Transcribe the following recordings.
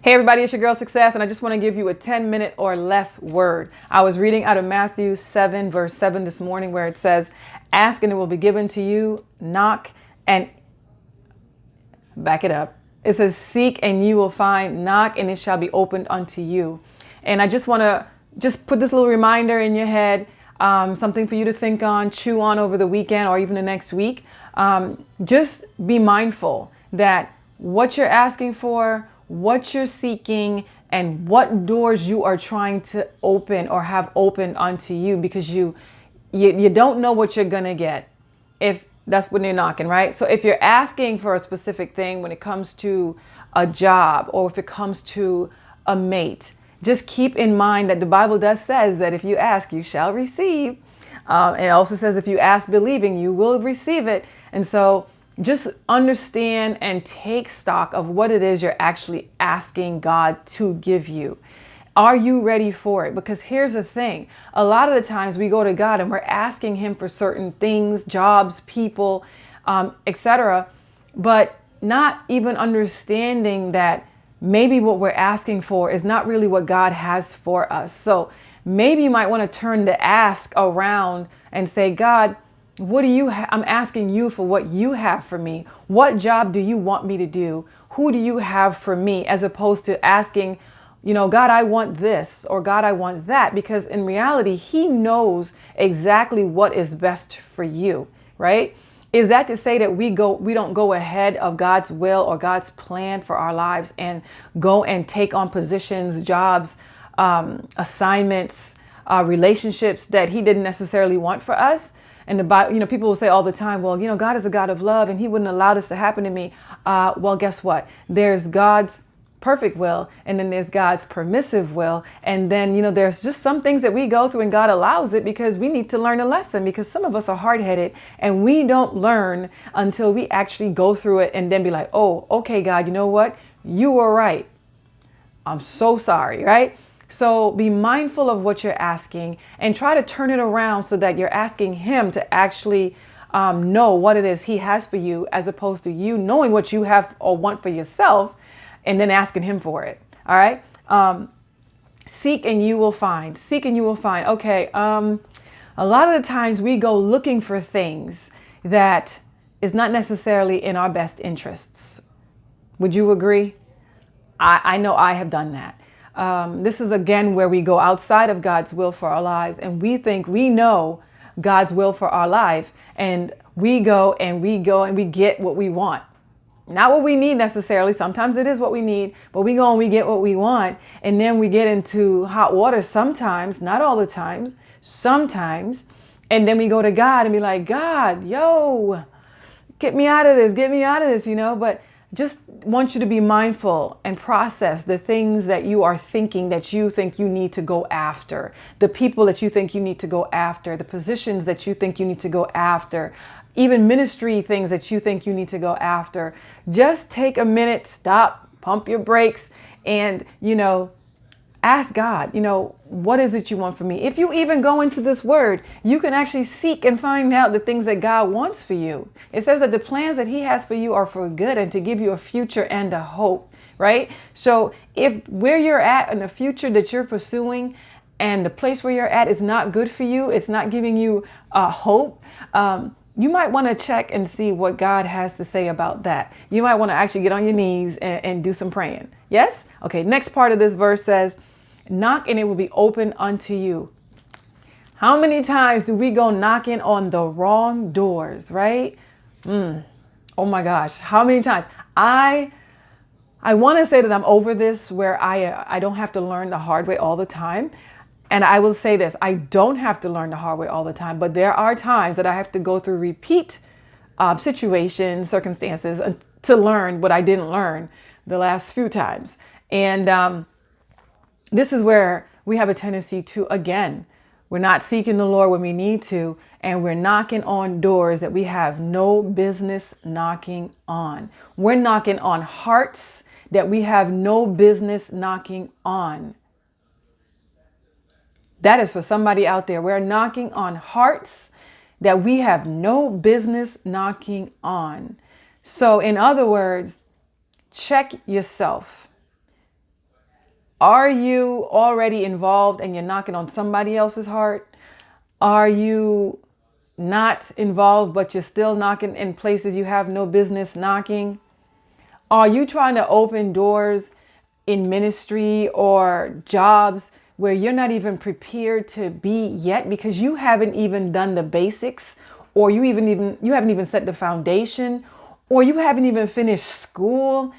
Hey everybody, it's your girl Success, and I just want to give you a 10-minute or less word. I was reading out of Matthew 7, verse 7 this morning, where it says, ask and it will be given to you, knock and back it up. It says, seek and you will find, knock and it shall be opened unto you. And I just want to put this little reminder in your head, something for you to think on, chew on over the weekend or even the next week. Just be mindful that what you're asking for, what you're seeking, and what doors you are trying to open or have opened unto you, because you don't know what you're going to get if that's when you're knocking, right? So if you're asking for a specific thing when it comes to a job or if it comes to a mate, just keep in mind that the Bible does says that if you ask, you shall receive. It also says if you ask believing, you will receive it. And so just understand and take stock of what it is you're actually asking God to give you. Are you ready for it? Because here's the thing. A lot of the times we go to God and we're asking him for certain things, jobs, people, etc., but not even understanding that maybe what we're asking for is not really what God has for us. So maybe you might want to turn the ask around and say, God, what do you I'm asking you for what you have for me. What job do you want me to do? Who do you have for me? As opposed to asking, God, I want this, or God, I want that, because in reality, he knows exactly what is best for you, right? Is that to say that we don't go ahead of God's will or God's plan for our lives and go and take on positions, jobs, assignments, relationships that he didn't necessarily want for us? And the Bible, people will say all the time, well, God is a God of love and he wouldn't allow this to happen to me. Well, guess what? There's God's perfect will, and then there's God's permissive will. And then, there's just some things that we go through and God allows it because we need to learn a lesson, because some of us are hard-headed and we don't learn until we actually go through it and then be like, oh, okay, God, you know what? You were right. I'm so sorry, right? So be mindful of what you're asking and try to turn it around so that you're asking him to actually know what it is he has for you, as opposed to you knowing what you have or want for yourself and then asking him for it. All right. Seek and you will find. Seek and you will find. Okay. A lot of the times we go looking for things that is not necessarily in our best interests. Would you agree? I know I have done that. This is again where we go outside of God's will for our lives, and we think we know God's will for our life, and we go and we get what we want. Not what we need necessarily. Sometimes it is what we need, but we go and we get what we want, and then we get into hot water sometimes, not all the times, sometimes, and then we go to God and be like, God, get me out of this, but just want you to be mindful and process the things that you are thinking that you think you need to go after, the people that you think you need to go after, the positions that you think you need to go after, even ministry things that you think you need to go after. Just take a minute, stop, pump your brakes, and, ask God, what is it you want from me? If you even go into this word, you can actually seek and find out the things that God wants for you. It says that the plans that he has for you are for good and to give you a future and a hope, right? So if where you're at in the future that you're pursuing and the place where you're at is not good for you, it's not giving you hope, you might want to check and see what God has to say about that. You might want to actually get on your knees and do some praying. Yes? Okay, next part of this verse says, knock and it will be open unto you. How many times do we go knocking on the wrong doors, right? Oh my gosh, how many times? I want to say that I'm over this, where I don't have to learn the hard way all the time. And I will say this, I don't have to learn the hard way all the time, but there are times that I have to go through repeat situations, circumstances to learn what I didn't learn the last few times. And this is where we have a tendency to, again, we're not seeking the Lord when we need to, and we're knocking on doors that we have no business knocking on. We're knocking on hearts that we have no business knocking on. That is for somebody out there. We're knocking on hearts that we have no business knocking on. So in other words, check yourself. Are you already involved and you're knocking on somebody else's heart? Are you not involved, but you're still knocking in places you have no business knocking? Are you trying to open doors in ministry or jobs where you're not even prepared to be yet because you haven't even done the basics, or you haven't even set the foundation, or you haven't even finished school?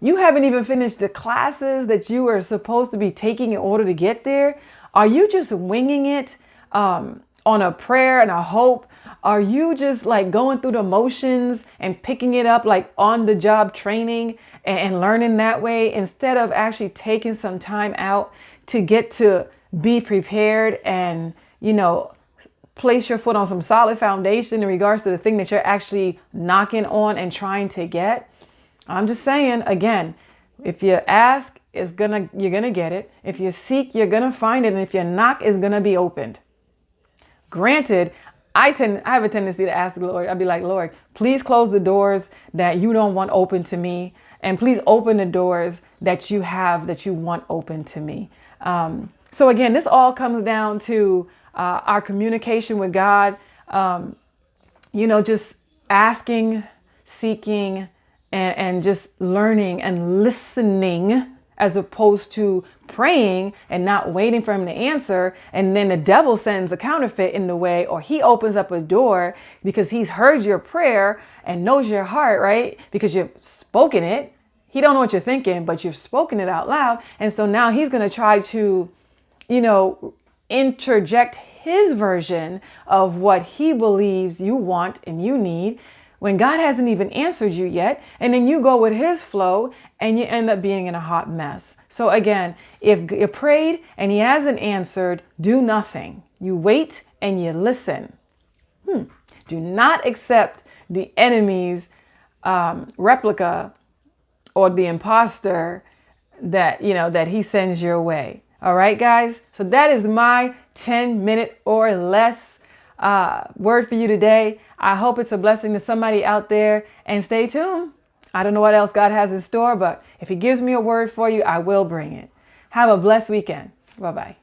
You haven't even finished the classes that you are supposed to be taking in order to get there. Are you just winging it on a prayer and a hope? Are you just like going through the motions and picking it up like on the job training and learning that way, instead of actually taking some time out to get to be prepared and, place your foot on some solid foundation in regards to the thing that you're actually knocking on and trying to get? I'm just saying, again, if you ask, you're gonna get it. If you seek, you're gonna find it. And if you knock, it's gonna be opened. Granted, I have a tendency to ask the Lord. I'd be like, Lord, please close the doors that you don't want open to me, and please open the doors that you want open to me. So again, this all comes down to our communication with God. Just asking, seeking, and just learning and listening, as opposed to praying and not waiting for him to answer. And then the devil sends a counterfeit in the way, or he opens up a door because he's heard your prayer and knows your heart, right? Because you've spoken it. He don't know what you're thinking, but you've spoken it out loud. And so now he's going to try to, interject his version of what he believes you want and you need, when God hasn't even answered you yet. And then you go with his flow and you end up being in a hot mess. So again, if you prayed and he hasn't answered, do nothing. You wait and you listen. Do not accept the enemy's replica or the imposter that he sends your way. All right, guys. So that is my 10-minute or less word for you today. I hope it's a blessing to somebody out there, and stay tuned. I don't know what else God has in store, but if he gives me a word for you, I will bring it. Have a blessed weekend. Bye-bye.